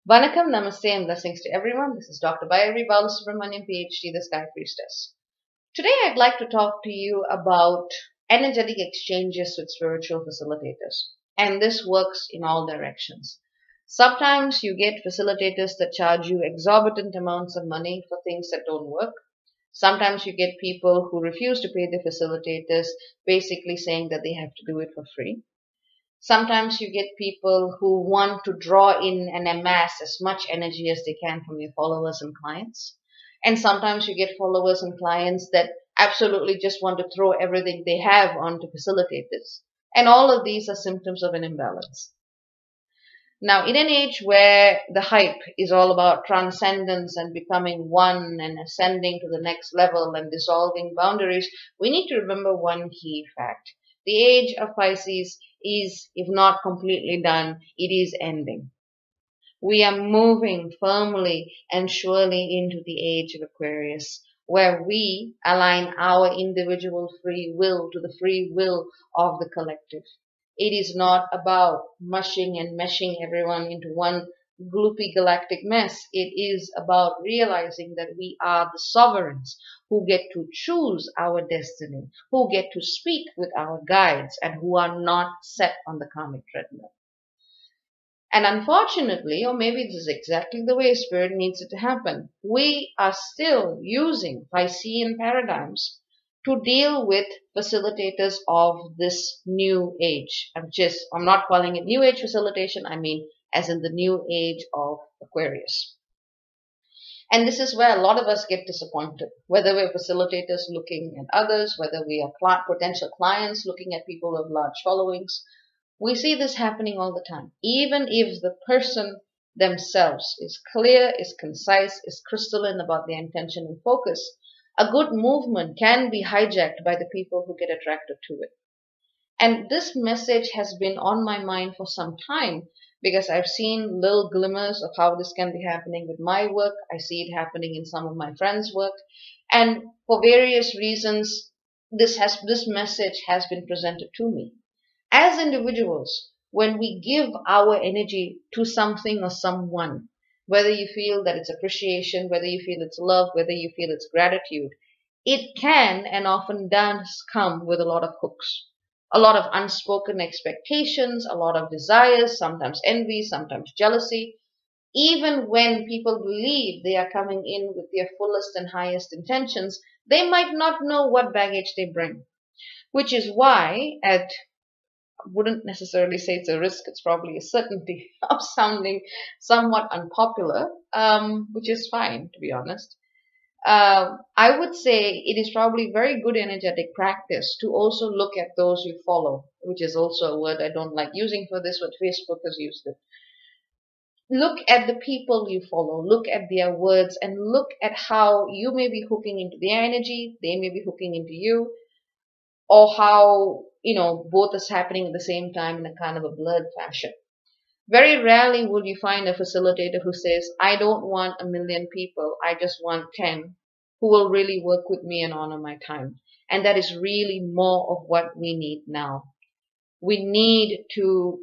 Vanakkam, Namaste, and blessings to everyone. This is Dr. Bayari Balasubramanian, PhD, the Sky Priestess. Today, I'd like to talk to you about energetic exchanges with spiritual facilitators. And this works in all directions. Sometimes you get facilitators that charge you exorbitant amounts of money for things that don't work. Sometimes you get people who refuse to pay the facilitators, basically saying that they have to do it for free. Sometimes you get people who want to draw in and amass as much energy as they can from your followers and clients. And sometimes you get followers and clients that absolutely just want to throw everything they have onto facilitators. And all of these are symptoms of an imbalance. Now, in an age where the hype is all about transcendence and becoming one and ascending to the next level and dissolving boundaries, we need to remember one key fact. The age of Pisces is, if not completely done, it is ending. We are moving firmly and surely into the age of Aquarius, where we align our individual free will to the free will of the collective. It is not about mushing and meshing everyone into one gloopy galactic mess. It is about realizing that we are the sovereigns who get to choose our destiny, who get to speak with our guides, and who are not set on the karmic treadmill. And unfortunately, or maybe this is exactly the way Spirit needs it to happen, we are still using Piscean paradigms to deal with facilitators of this new age. I'm not calling it new age facilitation, I mean as in the new age of Aquarius. And this is where a lot of us get disappointed, whether we're facilitators looking at others, whether we are potential clients looking at people of large followings. We see this happening all the time. Even if the person themselves is clear, is concise, is crystalline about their intention and focus, a good movement can be hijacked by the people who get attracted to it. And this message has been on my mind for some time because I've seen little glimmers of how this can be happening with my work. I see it happening in some of my friends' work. And for various reasons, this message has been presented to me. As individuals, when we give our energy to something or someone, whether you feel that it's appreciation, whether you feel it's love, whether you feel it's gratitude, it can and often does come with a lot of hooks, a lot of unspoken expectations, a lot of desires, sometimes envy, sometimes jealousy. Even when people believe they are coming in with their fullest and highest intentions, they might not know what baggage they bring, which is why I wouldn't necessarily say it's a risk, it's probably a certainty of sounding somewhat unpopular, which is fine, to be honest. I would say it is probably very good energetic practice to also look at those you follow, which is also a word I don't like using for this, but Facebook has used it. Look at the people you follow, look at their words, and look at how you may be hooking into their energy, they may be hooking into you, or how, both is happening at the same time in a kind of a blurred fashion. Very rarely will you find a facilitator who says, I don't want 1 million people, I just want 10 who will really work with me and honor my time. And that is really more of what we need now. We need to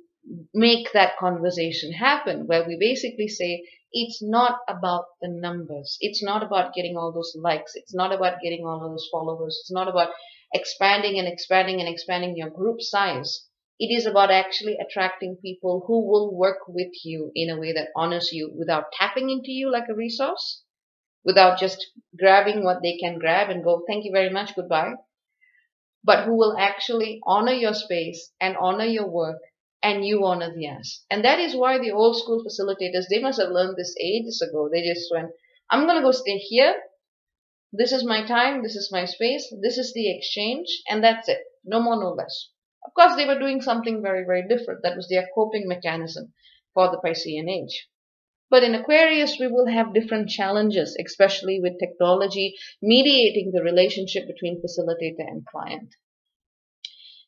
make that conversation happen where we basically say, it's not about the numbers. It's not about getting all those likes. It's not about getting all those followers. It's not about expanding and expanding and expanding your group size. It is about actually attracting people who will work with you in a way that honors you without tapping into you like a resource, without just grabbing what they can grab and go, thank you very much, goodbye, but who will actually honor your space and honor your work, and you honor theirs. And that is why the old school facilitators, they must have learned this ages ago. They just went, I'm going to go stay here. This is my time. This is my space. This is the exchange. And that's it. No more, no less. Of course, they were doing something very, very different. That was their coping mechanism for the Piscean age. But in Aquarius, we will have different challenges, especially with technology mediating the relationship between facilitator and client.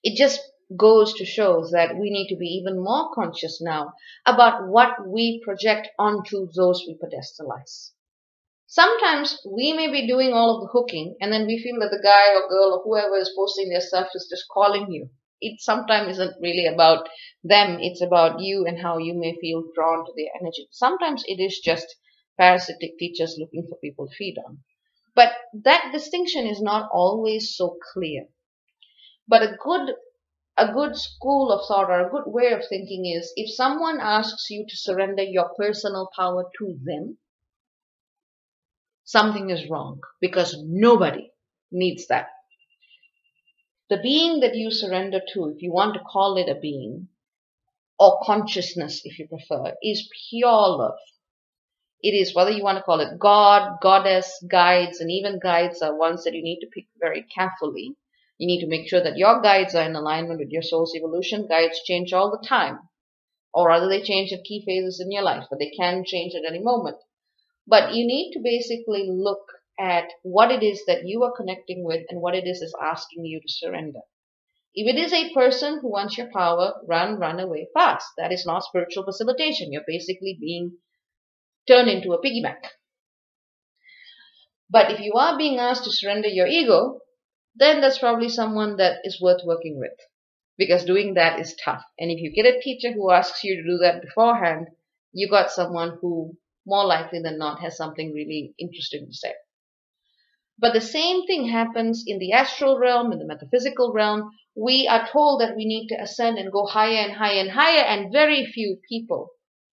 It just goes to show that we need to be even more conscious now about what we project onto those we pedestalize. Sometimes we may be doing all of the hooking and then we feel that the guy or girl or whoever is posting their stuff is just calling you. it sometimes isn't really about them. It's about you and how you may feel drawn to their energy. Sometimes it is just parasitic teachers looking for people to feed on. But that distinction is not always so clear. But a good school of thought or a good way of thinking is, if someone asks you to surrender your personal power to them, something is wrong, because nobody needs that. The being that you surrender to, if you want to call it a being, or consciousness if you prefer, is pure love. It is, whether you want to call it God, goddess, guides, and even guides are ones that you need to pick very carefully. You need to make sure that your guides are in alignment with your soul's evolution. Guides change all the time, or rather they change at key phases in your life, but they can change at any moment. But you need to basically look at what it is that you are connecting with and what it is asking you to surrender. If it is a person who wants your power, run away fast. That is not spiritual facilitation. You're basically being turned into a piggyback. But if you are being asked to surrender your ego, then that's probably someone that is worth working with, because doing that is tough. And if you get a teacher who asks you to do that beforehand, you got someone who more likely than not has something really interesting to say. But the same thing happens in the astral realm, in the metaphysical realm. We are told that we need to ascend and go higher and higher and higher, and very few people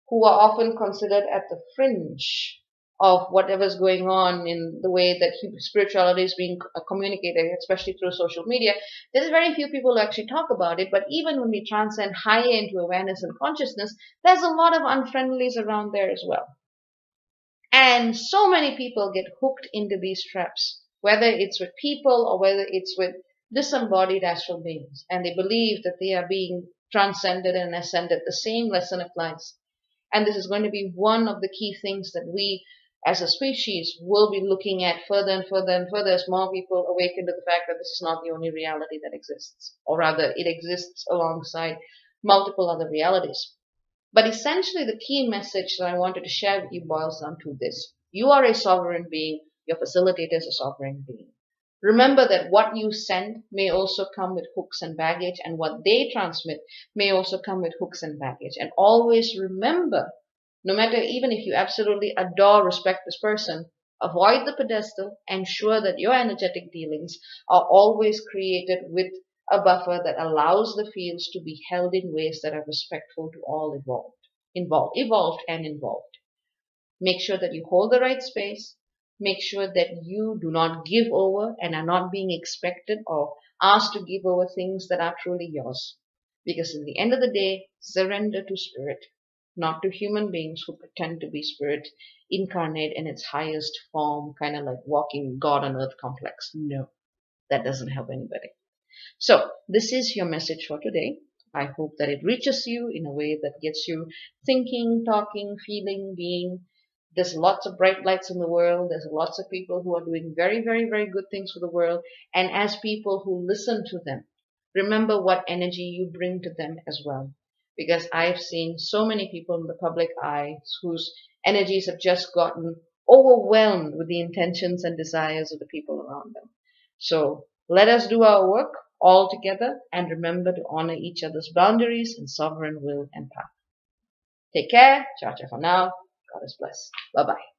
who are often considered at the fringe of whatever's going on in the way that spirituality is being communicated, especially through social media. There's very few people who actually talk about it, but even when we transcend higher into awareness and consciousness, there's a lot of unfriendlies around there as well. And so many people get hooked into these traps, whether it's with people or whether it's with disembodied astral beings, and they believe that they are being transcended and ascended. The same lesson applies. And this is going to be one of the key things that we as a species will be looking at further and further and further as more people awaken to the fact that this is not the only reality that exists, or rather it exists alongside multiple other realities. But essentially the key message that I wanted to share with you boils down to this. You are a sovereign being. Your facilitator is a sovereign being. Remember that what you send may also come with hooks and baggage, and what they transmit may also come with hooks and baggage. And always remember, no matter even if you absolutely adore, respect this person, avoid the pedestal. Ensure that your energetic dealings are always created with a buffer that allows the fields to be held in ways that are respectful to all evolved and involved. Make sure that you hold the right space. Make sure that you do not give over and are not being expected or asked to give over things that are truly yours. Because at the end of the day, surrender to spirit, not to human beings who pretend to be spirit, incarnate in its highest form, kind of like walking God on earth complex. No, that doesn't help anybody. So this is your message for today. I hope that it reaches you in a way that gets you thinking, talking, feeling, being. There's lots of bright lights in the world. There's lots of people who are doing very, very, very good things for the world. And as people who listen to them, remember what energy you bring to them as well. Because I've seen so many people in the public eye whose energies have just gotten overwhelmed with the intentions and desires of the people around them. So let us do our work all together and remember to honor each other's boundaries and sovereign will and path. Take care. Ciao, ciao for now. God is blessed. Bye-bye.